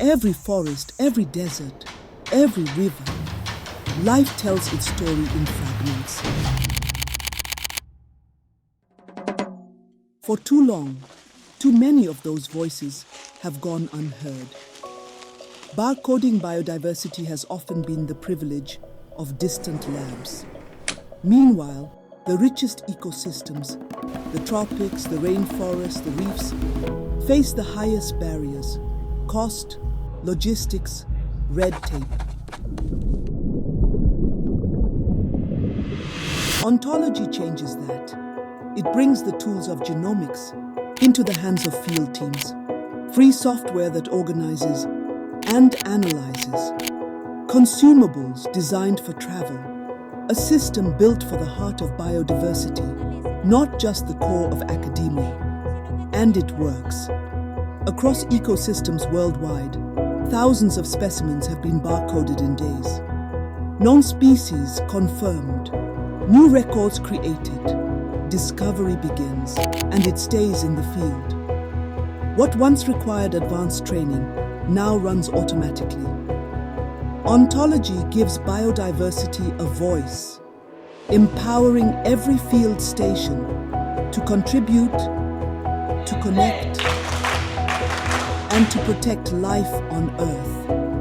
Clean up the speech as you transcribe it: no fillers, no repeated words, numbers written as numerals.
every forest, every desert, every river, life tells its story in fragments. For too long, too many of those voices have gone unheard. Barcoding biodiversity has often been the privilege of distant labs. Meanwhile, the richest ecosystems, the tropics, the rainforests, the reefs, face the highest barriers: cost, logistics, red tape. Ontology changes that. It brings the tools of genomics into the hands of field teams. Free software that organizes and analyzes. Consumables designed for travel. A system built for the heart of biodiversity, not just the core of academia. And it works. Across ecosystems worldwide, thousands of specimens have been barcoded in days. Known species confirmed. New records created. Discovery begins, and it stays in the field. What once required advanced training now runs automatically. Ontology gives biodiversity a voice, empowering every field station to contribute, to connect, and to protect life on Earth.